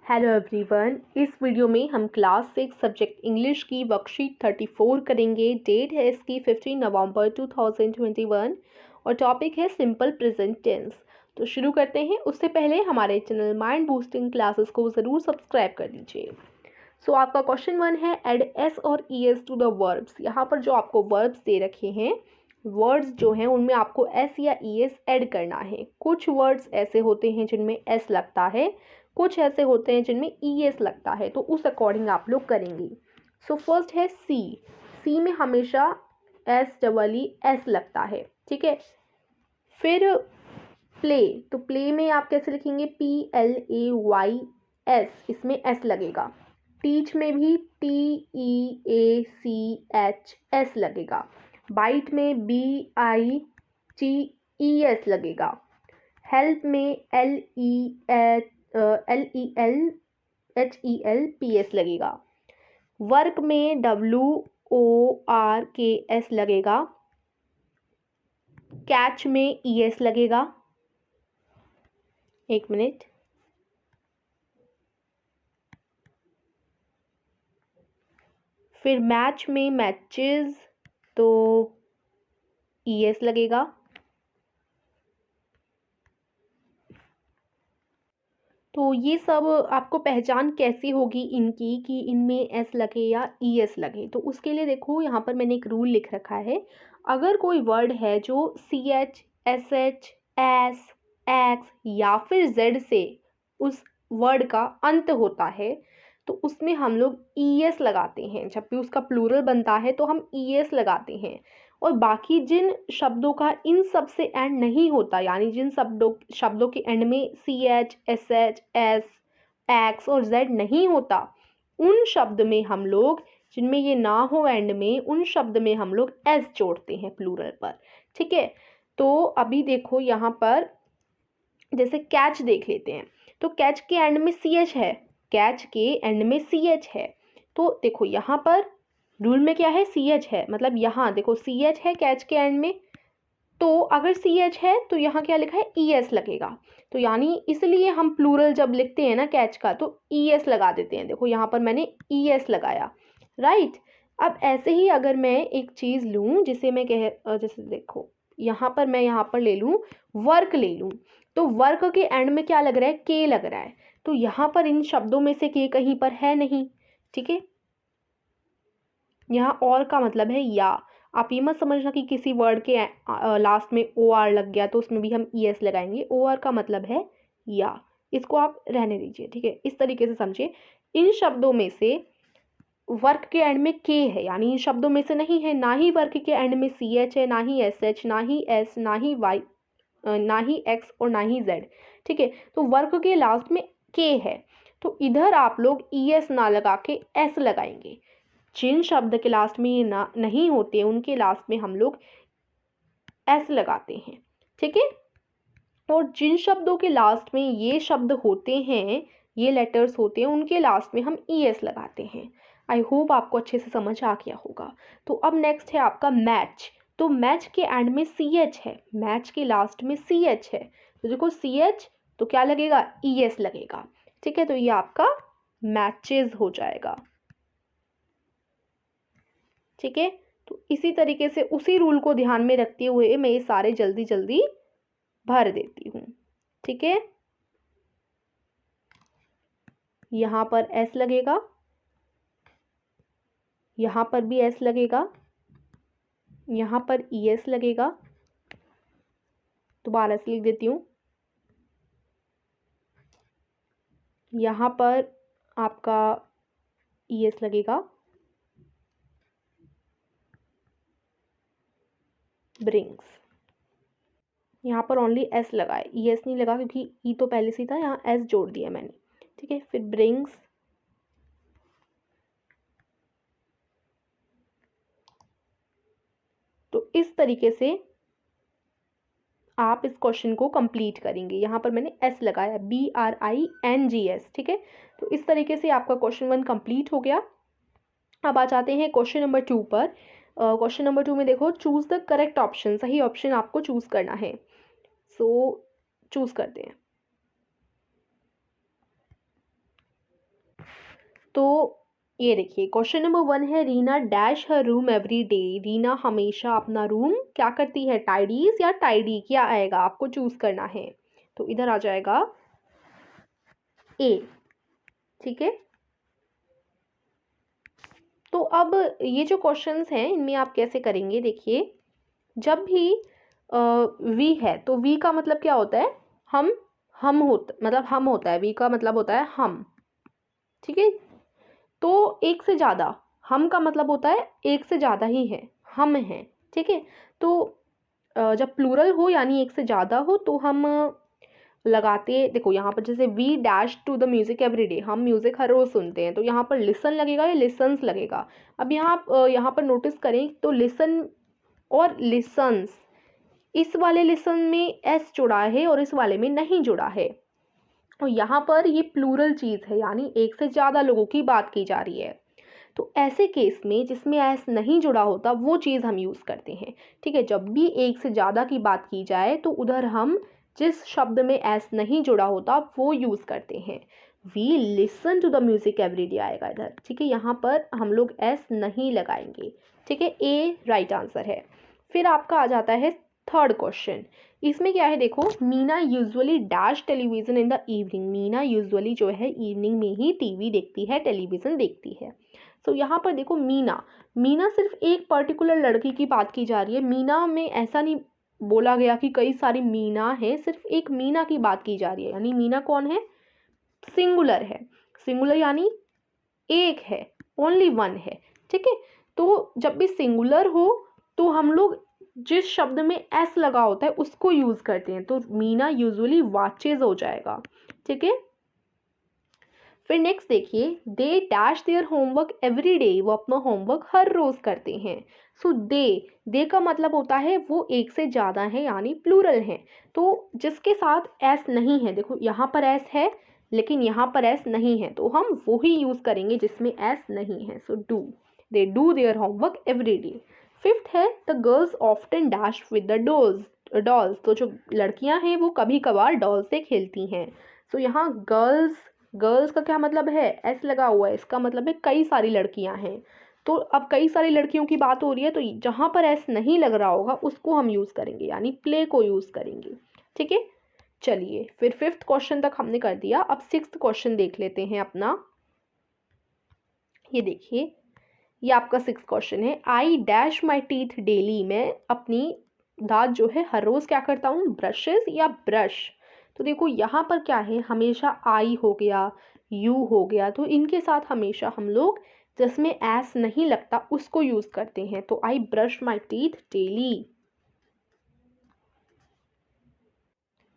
Hello everyone, इस video में हम क्लास 6 सब्जेक्ट इंग्लिश की वर्कशीट 34 करेंगे। डेट है इसकी 15 नवंबर 2021 और टॉपिक है सिंपल प्रेजेंट टेंस। तो शुरू करते हैं। उससे पहले हमारे चैनल माइंड बूस्टिंग क्लासेस को ज़रूर सब्सक्राइब कर लीजिए। सो आपका क्वेश्चन 1 है एड एस और E S to the verbs. यहाँ पर जो आपको वर्ब्स दे रखे हैं, वर्ड्स जो हैं उनमें आपको एस या ई एस ऐड करना है। कुछ वर्ड्स ऐसे होते हैं जिनमें एस लगता है, कुछ ऐसे होते हैं जिनमें ई एस लगता है, तो उस अकॉर्डिंग आप लोग करेंगे। सो फर्स्ट है सी। सी में हमेशा एस डबल ई एस लगता है, ठीक है। फिर प्ले, तो प्ले में आप कैसे लिखेंगे? P L A Y S, इसमें एस लगेगा। टीच में भी T E A C H S लगेगा। बाइट में B I T E S लगेगा। हेल्प में L E L H E L P S लगेगा। वर्क में W O R K S लगेगा। कैच में ई एस लगेगा। एक मिनट। फिर मैच में मैचेस, तो ई एस लगेगा। तो ये सब आपको पहचान कैसी होगी इनकी कि इनमें एस लगे या ई एस लगे? तो उसके लिए देखो, यहाँ पर मैंने एक रूल लिख रखा है। अगर कोई वर्ड है जो C H, S H, S, X या फिर जेड से उस वर्ड का अंत होता है, तो उसमें हम लोग ई एस लगाते हैं। जब भी उसका प्लूरल बनता है तो हम ई एस लगाते हैं। और बाकी जिन शब्दों का इन सब से एंड नहीं होता, यानी जिन शब्दों के एंड में C H, S H, S, X और जेड नहीं होता, उन शब्द में हम लोग, जिनमें ये ना हो एंड में, उन शब्द में हम लोग एस जोड़ते हैं प्लूरल पर, ठीक है। तो अभी देखो यहाँ पर जैसे कैच देख लेते हैं। तो कैच के एंड में सी एच है, कैच के एंड में सी एच है। तो देखो यहाँ पर रूल में क्या है? सी एच है, मतलब यहाँ देखो सी एच है कैच के एंड में, तो अगर सी एच है तो यहाँ क्या लिखा है? ई एस लगेगा। तो यानी इसलिए हम प्लूरल जब लिखते हैं ना कैच का, तो ई एस लगा देते हैं। देखो यहाँ पर मैंने ई एस लगाया, राइट। अब ऐसे ही अगर मैं एक चीज़ लूँ जिसे मैं जैसे देखो यहाँ पर मैं यहाँ पर ले लूँ, वर्क ले लूँ, तो वर्क के एंड में क्या लग रहा है? के लग रहा है। तो यहाँ पर इन शब्दों में से के कहीं पर है नहीं, ठीक है। यहाँ और का मतलब है या। आप ये मत समझना कि किसी वर्ड के लास्ट में ओ आर लग गया तो उसमें भी हम ई एस लगाएंगे। ओ आर का मतलब है या। इसको आप रहने दीजिए, ठीक है। इस तरीके से समझिए। इन शब्दों में से वर्क के एंड में के है, यानी इन शब्दों में से नहीं है। ना ही वर्क के एंड में सी एच है, ना ही एस एच, ना ही एस, ना ही वाई, ना ही एक्स और ना ही जेड, ठीक है। तो वर्क के लास्ट में के है, तो इधर आप लोग ई एस ना लगा के एस लगाएंगे। जिन शब्द के लास्ट में ये ना नहीं होते उनके लास्ट में हम लोग एस लगाते हैं, ठीक है। और जिन शब्दों के लास्ट में ये शब्द होते हैं, ये लेटर्स होते हैं, उनके लास्ट में हम ई एस लगाते हैं। आई होप आपको अच्छे से समझ आ गया होगा। तो अब नेक्स्ट है आपका मैच। तो मैच के एंड में सी एच है, मैच के लास्ट में सी एच है, तो देखो सी एच तो क्या लगेगा? ई एस लगेगा, ठीक है। तो ये आपका मैचेस हो जाएगा, ठीक है। तो इसी तरीके से उसी रूल को ध्यान में रखते हुए मैं ये सारे जल्दी जल्दी भर देती हूँ, ठीक है। यहाँ पर एस लगेगा, यहाँ पर भी एस लगेगा, यहाँ पर ई एस लगेगा। दोबारा से लिख देती हूँ। यहाँ पर आपका ई एस लगेगा। ब्रिंग्स, यहाँ पर ओनली एस लगा है, ई एस नहीं लगा क्योंकि ई तो पहले से था, यहाँ एस जोड़ दिया मैंने, ठीक है। फिर ब्रिंग्स, तो इस तरीके से आप इस क्वेश्चन को कंप्लीट करेंगे। यहाँ पर मैंने एस लगाया, B R I N G S, ठीक है। तो इस तरीके से आपका क्वेश्चन 1 कंप्लीट हो गया। अब आ जाते हैं क्वेश्चन नंबर 2 पर। क्वेश्चन नंबर 2 में देखो, चूज़ द करेक्ट ऑप्शन, सही ऑप्शन आपको चूज़ करना है। सो चूज़ करते हैं। तो ये देखिए क्वेश्चन नंबर 1 है, Reena dash her room every day. Reena हमेशा अपना रूम क्या करती है, टाइडीज या टाइडी, क्या आएगा आपको चूज करना है। तो इधर आ जाएगा ए। ठीक है, तो अब ये जो क्वेश्चंस हैं इनमें आप कैसे करेंगे, देखिए जब भी वी है तो वी का मतलब क्या होता है, हम होता है, वी का मतलब होता है हम। ठीक है, तो एक से ज़्यादा, हम का मतलब होता है एक से ज़्यादा ही है, हम हैं। ठीक है, तो जब प्लूरल हो यानी एक से ज़्यादा हो तो हम लगाते, देखो यहाँ पर जैसे we dash to the music every day, हम म्यूजिक हर रोज सुनते हैं, तो यहाँ पर लिसन लगेगा या लिसन्स लगेगा। अब यहाँ पर नोटिस करें तो लिसन और लिसन्स, इस वाले लिसन में एस जुड़ा है और इस वाले में नहीं जुड़ा है। और यहाँ पर ये प्लूरल चीज़ है यानी एक से ज़्यादा लोगों की बात की जा रही है। तो ऐसे केस में जिसमें एस नहीं जुड़ा होता वो चीज़ हम यूज़ करते हैं। ठीक है, जब भी एक से ज़्यादा की बात की जाए तो उधर हम जिस शब्द में एस नहीं जुड़ा होता वो यूज़ करते हैं। We listen to the music every day आएगा इधर। ठीक है, यहाँ पर हम लोग एस नहीं लगाएंगे। ठीक है, ए राइट आंसर है। फिर आपका आ जाता है थर्ड क्वेश्चन। इसमें क्या है, देखो Meena usually dash television in the evening. Meena usually जो है इवनिंग में ही टीवी देखती है, टेलीविज़न देखती है। तो यहाँ पर देखो मीना सिर्फ एक पर्टिकुलर लड़की की बात की जा रही है। मीना में ऐसा नहीं बोला गया कि कई सारी मीना है, सिर्फ एक मीना की बात की जा रही है। यानी मीना कौन है, सिंगुलर है। सिंगुलर यानी एक है, ओनली वन है। ठीक है, तो जब भी सिंगुलर हो तो हम लोग जिस शब्द में एस लगा होता है उसको यूज करते हैं। तो मीना यूजुअली वाचेज हो जाएगा। ठीक है, फिर नेक्स्ट देखिए, they dash there homework every day. वो अपना होमवर्क हर रोज करते हैं। सो दे का मतलब होता है वो एक से ज़्यादा है यानी प्लूरल है। तो जिसके साथ एस नहीं है, देखो यहाँ पर एस है लेकिन यहाँ पर एस नहीं है, तो हम वो ही यूज़ करेंगे जिसमें एस नहीं है। So do, they do their homework every day. Fifth है, the girls often dash with the dolls. तो जो लड़कियां हैं वो कभी कभार डॉल से खेलती हैं। सो यहाँ गर्ल्स का क्या मतलब है, एस लगा हुआ है, इसका मतलब है कई सारी लड़कियां हैं। तो अब कई सारी लड़कियों की बात हो रही है, तो जहाँ पर एस नहीं लग रहा होगा उसको हम यूज़ करेंगे यानी प्ले को यूज़ करेंगे। ठीक है, चलिए फिर फिफ्थ क्वेश्चन तक हमने कर दिया। अब सिक्स्थ क्वेश्चन देख लेते हैं अपना। ये देखिए, ये आपका सिक्स क्वेश्चन है, I dash my teeth daily. मैं अपनी दांत जो है हर रोज़ क्या करता हूँ, ब्रशेस या ब्रश। तो देखो यहाँ पर क्या है, हमेशा आई हो गया, यू हो गया, तो इनके साथ हमेशा हम लोग जिसमें एस नहीं लगता उसको यूज़ करते हैं। तो I brush my teeth daily.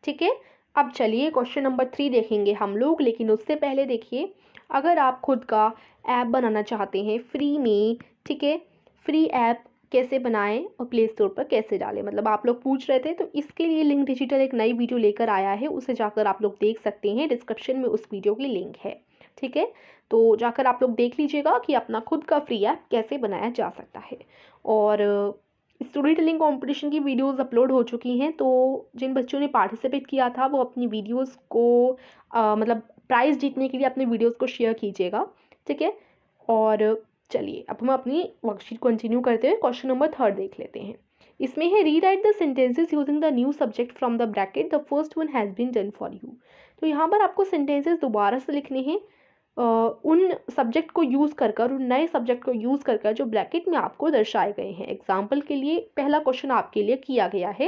ठीक है, अब चलिए क्वेश्चन नंबर 3 देखेंगे हम लोग, लेकिन उससे पहले देखिए, अगर आप खुद का ऐप बनाना चाहते हैं फ्री में, ठीक है, फ्री ऐप कैसे बनाएं और प्ले स्टोर पर कैसे डालें, मतलब आप लोग पूछ रहे थे, तो इसके लिए लिंक डिजिटल एक नई वीडियो लेकर आया है, उसे जाकर आप लोग देख सकते हैं। डिस्क्रिप्शन में उस वीडियो की लिंक है। ठीक है, तो जाकर आप लोग देख लीजिएगा कि अपना खुद का फ्री ऐप कैसे बनाया जा सकता है। और स्टोरी टेलिंग कॉम्पिटिशन की वीडियोस अपलोड हो चुकी हैं, तो जिन बच्चों ने पार्टिसिपेट किया था वो अपनी वीडियोस को मतलब प्राइज़ जीतने के लिए अपने वीडियोस को शेयर कीजिएगा। ठीक है, और चलिए अब हम अपनी वर्कशीट कंटिन्यू करते हुए क्वेश्चन नंबर 3 देख लेते हैं। इसमें है, rewrite the sentences using the new subject from the bracket, the first one has been done for you. तो यहाँ पर आपको सेंटेंसेस दोबारा से लिखने हैं उन सब्जेक्ट को यूज़ कर उन नए सब्जेक्ट को यूज़ कर जो ब्रैकेट में आपको दर्शाए गए हैं। एग्जाम्पल के लिए पहला क्वेश्चन आपके लिए किया गया है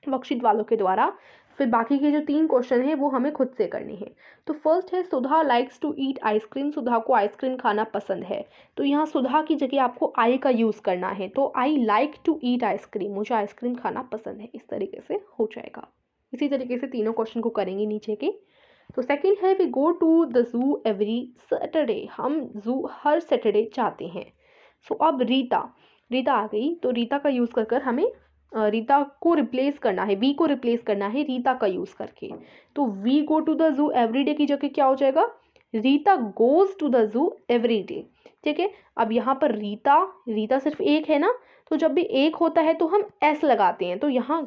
वर्कशीट वालों के द्वारा, फिर बाकी के जो 3 क्वेश्चन हैं वो हमें खुद से करने हैं। तो फर्स्ट है, सुधा लाइक्स टू ईट आइसक्रीम। सुधा को आइसक्रीम खाना पसंद है। तो यहाँ सुधा की जगह आपको आई का यूज़ करना है। तो I like to eat ice cream, मुझे आइसक्रीम खाना पसंद है, इस तरीके से हो जाएगा। इसी तरीके से तीनों क्वेश्चन को करेंगे नीचे के। तो सेकंड है, we go to the zoo every Saturday. हम जू हर सैटरडे जाते हैं। सो अब रीता आ गई, तो रीता का यूज़ कर हमें रीता को रिप्लेस करना है, वी को रिप्लेस करना है रीता का यूज़ करके। तो we go to the zoo every day की जगह क्या हो जाएगा, Rita goes to the zoo every day. ठीक है, अब यहाँ पर रीता सिर्फ एक है ना, तो जब भी एक होता है तो हम एस लगाते हैं। तो यहाँ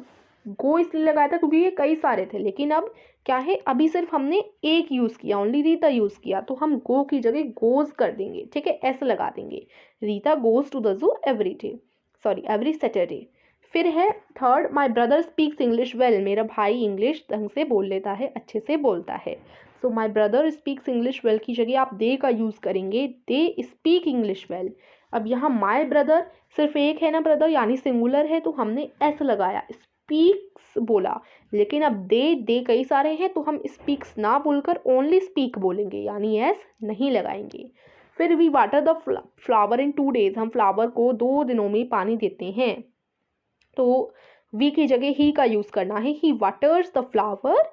गो इसलिए लगाया था क्योंकि ये कई सारे थे, लेकिन अब क्या है, अभी सिर्फ हमने एक यूज़ किया, ओनली रीता यूज़ किया, तो हम गो की जगह गोज कर देंगे, ठीक है, एस लगा देंगे। Rita goes to the zoo every day, sorry every Saturday. फिर है third, my brother speaks English well, मेरा भाई इंग्लिश ढंग से बोल लेता है, अच्छे से बोलता है। So my brother speaks English well की जगह आप दे का यूज़ करेंगे, दे स्पीक इंग्लिश वेल। अब यहाँ माई ब्रदर सिर्फ एक है ना ब्रदर, यानी सिंगुलर है, तो हमने एस लगाया, स्पीक्स बोला। लेकिन अब दे कई सारे हैं, तो हम स्पीक्स ना बोलकर ओनली स्पीक बोलेंगे, यानी एस नहीं लगाएंगे। फिर we water the flower in 2 days, हम फ्लावर को 2 दिनों में पानी देते हैं, तो वी की जगह ही का यूज़ करना है, he waters the flower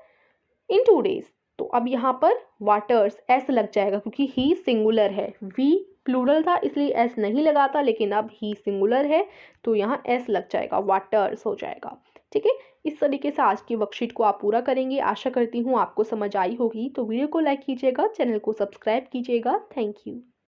in 2 days। तो अब यहाँ पर वाटर्स एस लग जाएगा क्योंकि ही सिंगुलर है, वी प्लूरल था इसलिए एस नहीं लगाता, लेकिन अब ही सिंगुलर है तो यहाँ एस लग जाएगा, वाटर्स हो जाएगा, ठीक है। इस तरीके से आज की वर्कशीट को आप पूरा करेंगे। आशा करती हूँ आपको समझ आई होगी। तो वीडियो को लाइक कीजिएगा, चैनल को सब्सक्राइब कीजिएगा। Thank you.